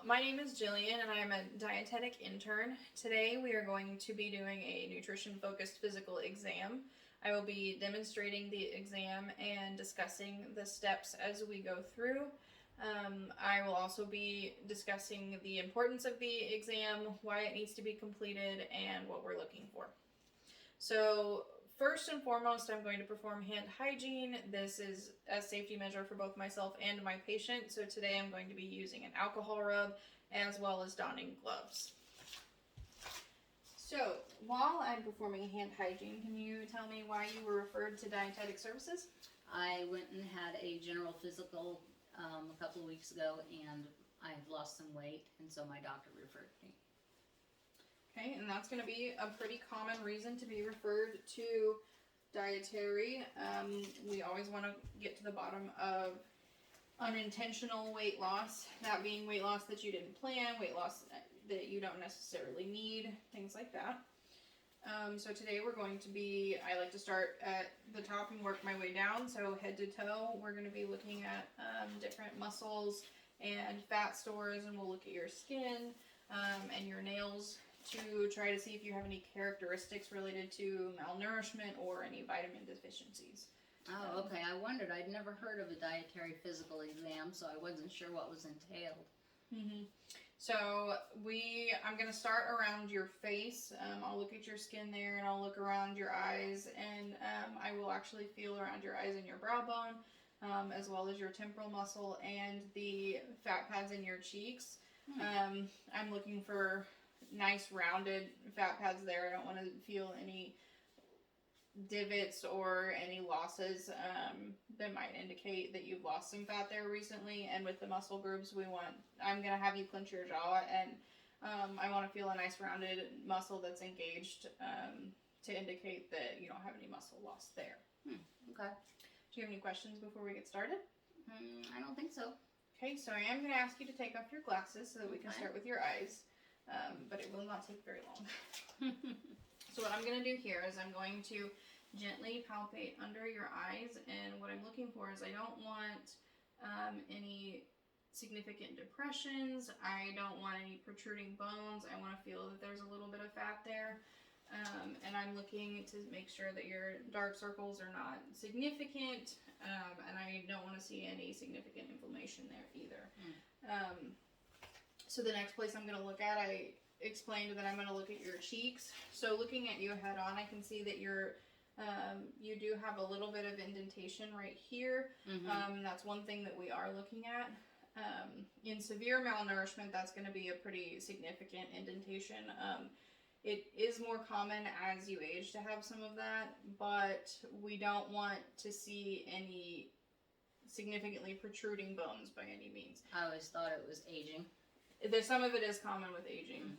My name is Jillian and I am a dietetic intern. Today we are going to be doing a nutrition-focused physical exam. I will be demonstrating the exam and discussing the steps as we go through. I will also be discussing the importance of the exam, why it needs to be completed, and what we're looking for. So first and foremost, I'm going to perform hand hygiene. This is a safety measure for both myself and my patient. So today I'm going to be using an alcohol rub as well as donning gloves. So while I'm performing hand hygiene, can you tell me why you were referred to dietetic services? I went and had a general physical a couple of weeks ago, and I've lost some weight, and so my doctor referred me. Okay, and that's going to be a pretty common reason to be referred to dietary. We always want to get to the bottom of unintentional weight loss, that being weight loss that you didn't plan, weight loss that you don't necessarily need, things like that. So today we're going to be, I like to start at the top and work my way down. So head to toe, we're going to be looking at different muscles and fat stores, and we'll look at your skin and your nails to try to see if you have any characteristics related to malnourishment or any vitamin deficiencies. Oh, okay. I wondered. I'd never heard of a dietary physical exam, so I wasn't sure what was entailed. So I'm going to start around your face. I'll look at your skin there, and I'll look around your eyes, and I will actually feel around your eyes and your brow bone, as well as your temporal muscle and the fat pads in your cheeks. I'm looking for nice rounded fat pads there. I don't want to feel any divots or any losses that might indicate that you've lost some fat there recently. And with the muscle groups, I'm going to have you clench your jaw, and I want to feel a nice rounded muscle that's engaged to indicate that you don't have any muscle loss there. Okay. Do you have any questions before we get started? I don't think so. Okay, so I am going to ask you to take off your glasses so that we can start with your eyes. But it will not take very long. So what I'm going to do here is I'm going to gently palpate under your eyes, and what I'm looking for is I don't want any significant depressions. I don't want any protruding bones. I want to feel that there's a little bit of fat there. And I'm looking to make sure that your dark circles are not significant, and I don't want to see any significant inflammation there either. So the next place I'm going to look at, I explained that I'm going to look at your cheeks. So looking at you head on, I can see that you do have a little bit of indentation right here. That's one thing that we are looking at. In severe malnourishment, that's going to be a pretty significant indentation. It is more common as you age to have some of that, but we don't want to see any significantly protruding bones by any means. I always thought it was aging. Some of it is common with aging,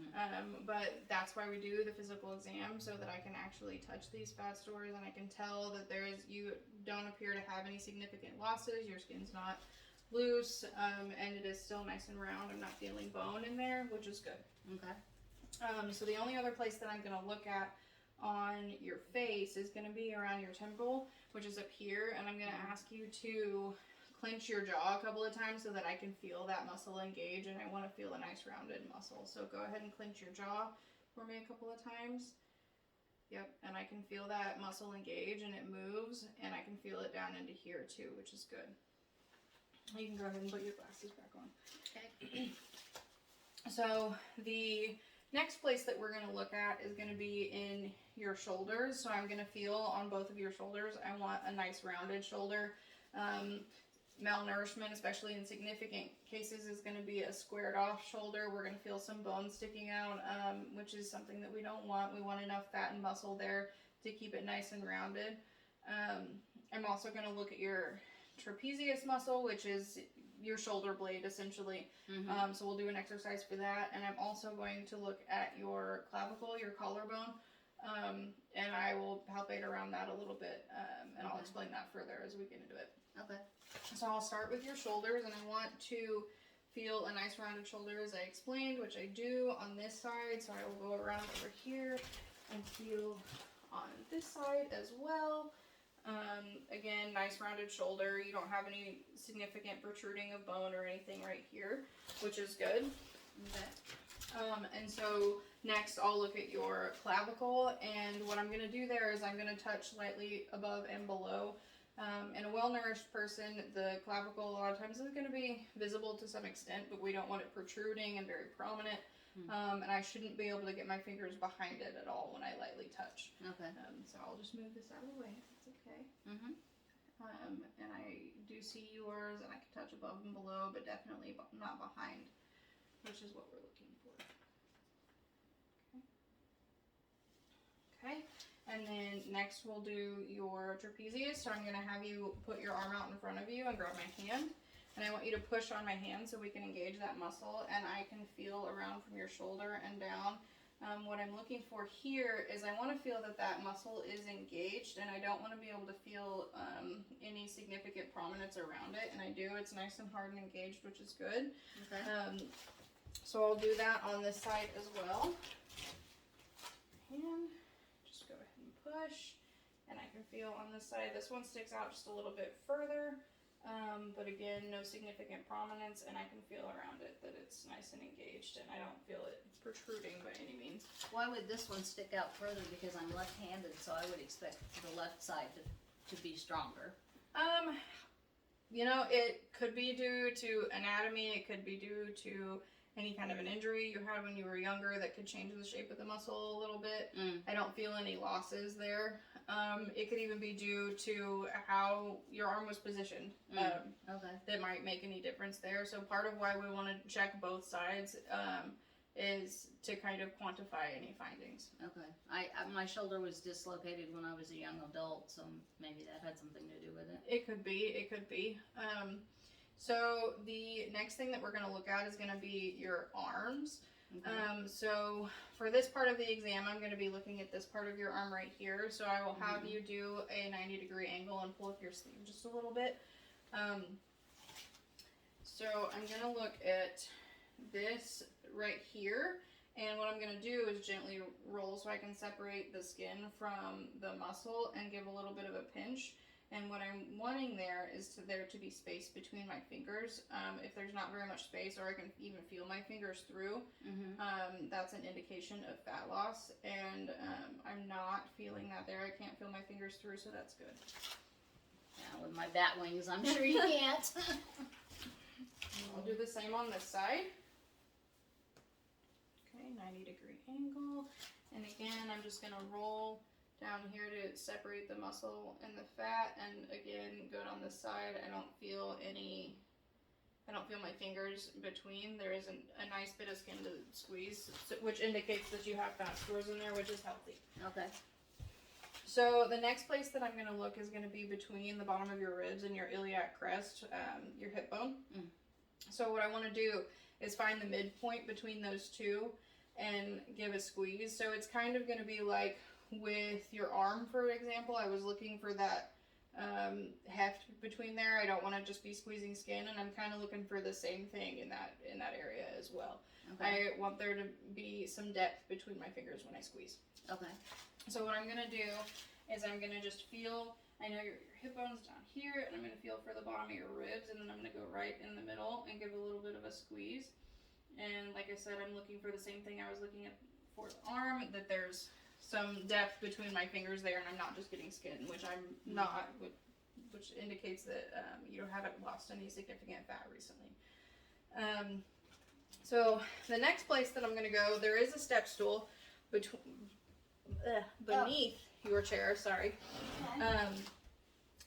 but that's why we do the physical exam, so that I can actually touch these fat stores and I can tell that you don't appear to have any significant losses. Your skin's not loose, and it is still nice and round. I'm not feeling bone in there, which is good. Okay. So the only other place that I'm going to look at on your face is going to be around your temple, which is up here, and I'm going to ask you to clench your jaw a couple of times so that I can feel that muscle engage, and I want to feel a nice rounded muscle. So go ahead and clench your jaw for me a couple of times. Yep, and I can feel that muscle engage, and it moves, and I can feel it down into here too, which is good. You can go ahead and put your glasses back on. Okay. So the next place that we're going to look at is going to be in your shoulders. So I'm going to feel on both of your shoulders. I want a nice rounded shoulder. Malnourishment, especially in significant cases, is going to be a squared off shoulder. We're going to feel some bones sticking out, which is something that we don't want. We want enough fat and muscle there to keep it nice and rounded. I'm also going to look at your trapezius muscle, which is your shoulder blade essentially. So we'll do an exercise for that. And I'm also going to look at your clavicle, your collarbone, and I will palpate around that a little bit, and I'll explain that further as we get into it. Okay. So I'll start with your shoulders, and I want to feel a nice rounded shoulder as I explained, which I do on this side. So I will go around over here and feel on this side as well. Again, nice rounded shoulder. You don't have any significant protruding of bone or anything right here, which is good. Okay. And so next I'll look at your clavicle, and what I'm going to do there is I'm going to touch lightly above and below. In a well-nourished person, the clavicle a lot of times is going to be visible to some extent, but we don't want it protruding and very prominent. And I shouldn't be able to get my fingers behind it at all when I lightly touch. Okay. So I'll just move this out of the way if it's okay. Mm-hmm. And I do see yours, and I can touch above and below, but definitely not behind, which is what we're looking for. Okay. And then next we'll do your trapezius. So I'm going to have you put your arm out in front of you and grab my hand. And I want you to push on my hand so we can engage that muscle, and I can feel around from your shoulder and down. What I'm looking for here is I want to feel that that muscle is engaged, and I don't want to be able to feel any significant prominence around it. And I do. It's nice and hard and engaged, which is good. Okay. So I'll do that on this side as well. And just go ahead and push. And I can feel on this side, this one sticks out just a little bit further. But again, no significant prominence, and I can feel around it that it's nice and engaged, and I don't feel it protruding by any means. Why would this one stick out further? Because I'm left-handed, so I would expect the left side to be stronger. You know, it could be due to anatomy, it could be due to any kind of an injury you had when you were younger that could change the shape of the muscle a little bit. I don't feel any losses there. It could even be due to how your arm was positioned. Okay. That might make any difference there. So part of why we want to check both sides is to kind of quantify any findings. Okay. My shoulder was dislocated when I was a young adult, so maybe that had something to do with it. It could be. It could be. So the next thing that we're going to look at is going to be your arms. Okay. So for this part of the exam, I'm going to be looking at this part of your arm right here. So I will have you do a 90-degree angle and pull up your sleeve just a little bit. So I'm going to look at this right here. And what I'm going to do is gently roll so I can separate the skin from the muscle and give a little bit of a pinch. And what I'm wanting there is there to be space between my fingers. If there's not very much space, or I can even feel my fingers through, that's an indication of fat loss. And I'm not feeling that there. I can't feel my fingers through, so that's good. Yeah, with my bat wings, I'm sure you can't. I'll do the same on this side. Okay, 90-degree angle. And again, I'm just going to roll down here to separate the muscle and the fat, and again, good on this side. I don't feel my fingers between. There isn't a nice bit of skin to squeeze, which indicates that you have fat stores in there, which is healthy. Okay. So the next place that I'm going to look is going to be between the bottom of your ribs and your iliac crest, your hip bone. So what I want to do is find the midpoint between those two and give a squeeze. So it's kind of going to be like with your arm, for example. I was looking for that heft between there. I don't want to just be squeezing skin, and I'm kind of looking for the same thing in that area as well. Okay. I want there to be some depth between my fingers when I squeeze. Okay. So what I'm going to do is I'm going to just feel, I know your hip bone's down here, and I'm going to feel for the bottom of your ribs, and then I'm going to go right in the middle and give a little bit of a squeeze. And like I said, I'm looking for the same thing I was looking at for the arm, that there's some depth between my fingers there, and I'm not just getting skin, which I'm not, which indicates that you haven't lost any significant fat recently. So the next place that I'm going to go, there is a step stool beneath your chair, sorry.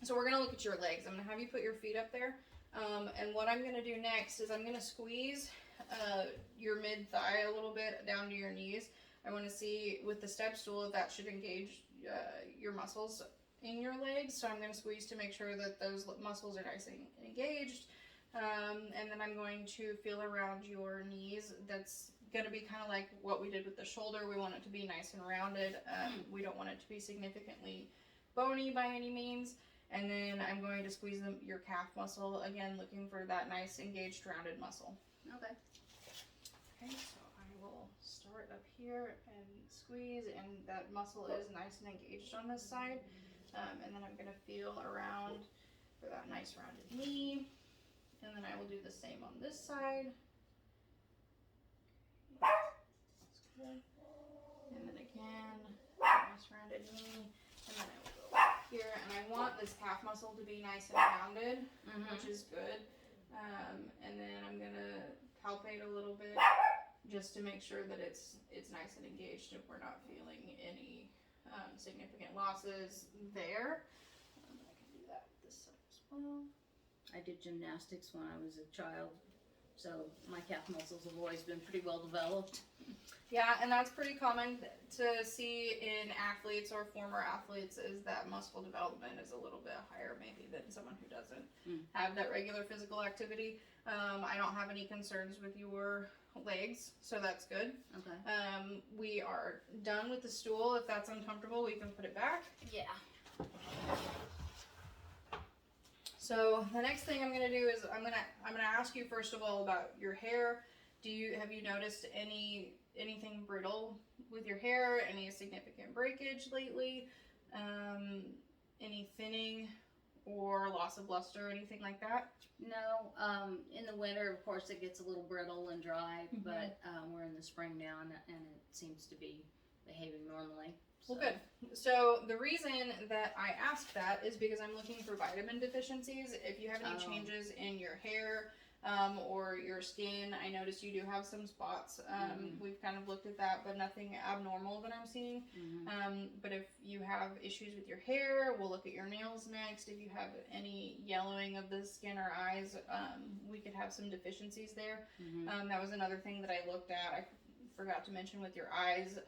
So we're going to look at your legs. I'm going to have you put your feet up there. And what I'm going to do next is I'm going to squeeze your mid-thigh a little bit down to your knees. I want to see with the step stool if that should engage your muscles in your legs. So I'm going to squeeze to make sure that those muscles are nice and engaged. And then I'm going to feel around your knees. That's going to be kind of like what we did with the shoulder. We want it to be nice and rounded. We don't want it to be significantly bony by any means. And then I'm going to squeeze your calf muscle, again looking for that nice engaged rounded muscle. Okay. Okay, so I will start up here and squeeze, and that muscle is nice and engaged on this side. And then I'm going to feel around for that nice rounded knee. And then I will do the same on this side. want this calf muscle to be nice and rounded, Mhm. which is good. And then I'm gonna palpate a little bit just to make sure that it's nice and engaged if we're not feeling any significant losses there. I can do that with this side as well. I did gymnastics when I was a child, so my calf muscles have always been pretty well developed. Yeah, and that's pretty common to see in athletes or former athletes, is that muscle development is a little bit higher maybe than someone who doesn't have that regular physical activity. I don't have any concerns with your legs, so that's good. Okay. We are done with the stool. If that's uncomfortable, we can put it back. Yeah. So the next thing I'm gonna do is I'm gonna ask you first of all about your hair. Have you noticed anything brittle with your hair? Any significant breakage lately? Any thinning or loss of luster or anything like that? No, in the winter, of course, it gets a little brittle and dry, but we're in the spring now, and it seems to be behaving normally. Well, good. So the reason that I asked that is because I'm looking for vitamin deficiencies. If you have any changes in your hair or your skin, I noticed you do have some spots. We've kind of looked at that, but nothing abnormal that I'm seeing. But if you have issues with your hair, we'll look at your nails next. If you have any yellowing of the skin or eyes, we could have some deficiencies there. That was another thing that I looked at. I forgot to mention with your eyes,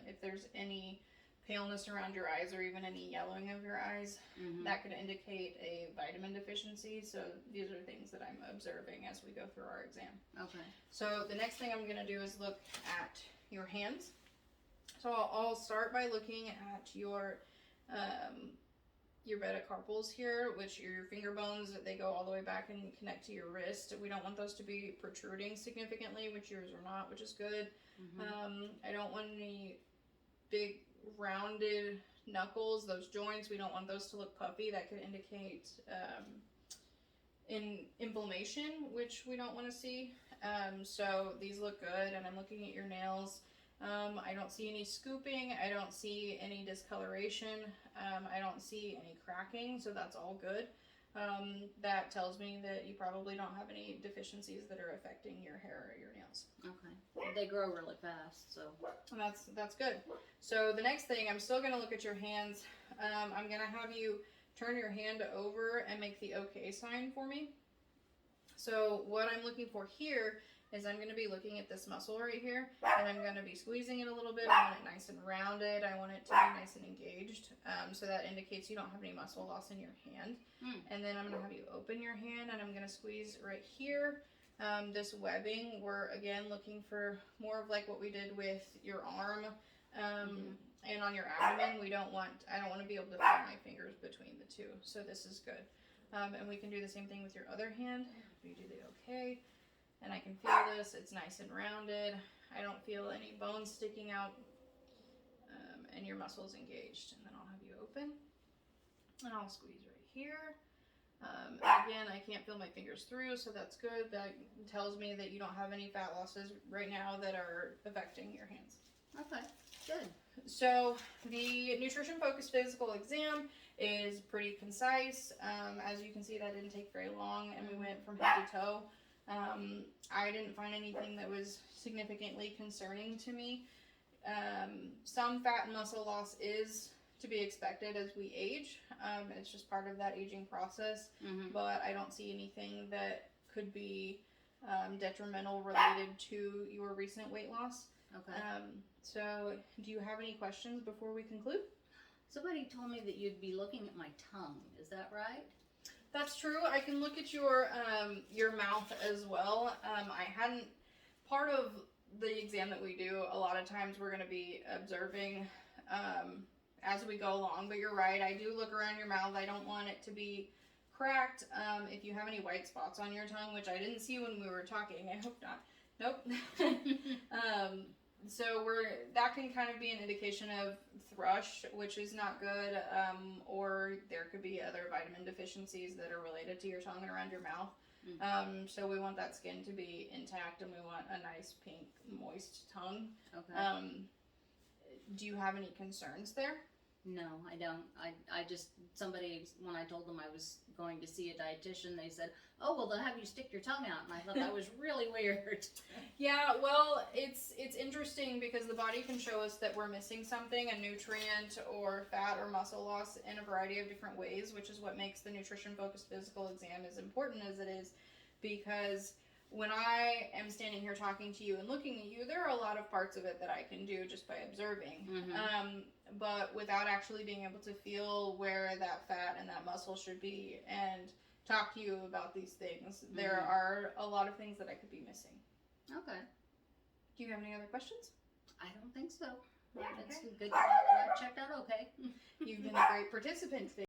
if there's any paleness around your eyes or even any yellowing of your eyes, that could indicate a vitamin deficiency. So these are things that I'm observing as we go through our exam. Okay. So the next thing I'm going to do is look at your hands. So I'll start by looking at your metacarpals here, which are your finger bones. They go all the way back and connect to your wrist. We don't want those to be protruding significantly, which yours are not, which is good. I don't want any big rounded knuckles, those joints. We don't want those to look puffy. That could indicate inflammation, which we don't want to see. So these look good, and I'm looking at your nails. I don't see any scooping. I don't see any discoloration. I don't see any cracking, so that's all good. That tells me that you probably don't have any deficiencies that are affecting your hair or your nails. Okay. They grow really fast, so. And that's good. So the next thing, I'm still going to look at your hands. I'm going to have you turn your hand over and make the OK sign for me. So what I'm looking for here is I'm going to be looking at this muscle right here, and I'm going to be squeezing it a little bit. I want it nice and rounded. I want it to be nice and engaged. So that indicates you don't have any muscle loss in your hand. And then I'm going to have you open your hand, and I'm going to squeeze right here. This webbing, we're again looking for more of like what we did with your arm and on your abdomen. I don't want to be able to feel my fingers between the two. So this is good. And we can do the same thing with your other hand. You do the OK. And I can feel this. It's nice and rounded. I don't feel any bones sticking out. And your muscles engaged. And then I'll have you open. And I'll squeeze right here. Again, I can't feel my fingers through, so that's good. That tells me that you don't have any fat losses right now that are affecting your hands. Okay, good. So the nutrition focused physical exam is pretty concise. As you can see, that didn't take very long, and we went from head to toe. I didn't find anything that was significantly concerning to me. Some fat and muscle loss is to be expected as we age. It's just part of that aging process, but I don't see anything that could be detrimental related to your recent weight loss. Okay. So do you have any questions before we conclude? Somebody told me that you'd be looking at my tongue. Is that right? That's true. I can look at your mouth as well. Part of the exam that we do, a lot of times we're going to be observing as we go along, but you're right. I do look around your mouth. I don't want it to be cracked. If you have any white spots on your tongue, which I didn't see when we were talking, I hope not. Nope. So that can kind of be an indication of thrush, which is not good, or there could be other vitamin deficiencies that are related to your tongue and around your mouth. So we want that skin to be intact, and we want a nice pink, moist tongue. Okay. Do you have any concerns there? No, I don't. I just, somebody, when I told them I was going to see a dietitian, they said, oh, well, they'll have you stick your tongue out. And I thought that was really weird. Yeah, well, it's interesting because the body can show us that we're missing something, a nutrient or fat or muscle loss in a variety of different ways, which is what makes the nutrition-focused physical exam as important as it is, because when I am standing here talking to you and looking at you, there are a lot of parts of it that I can do just by observing. But without actually being able to feel where that fat and that muscle should be and talk to you about these things, there are a lot of things that I could be missing. Okay. Do you have any other questions? I don't think so. Yeah, It's okay. good to know that I checked out okay. You've been a great participant today.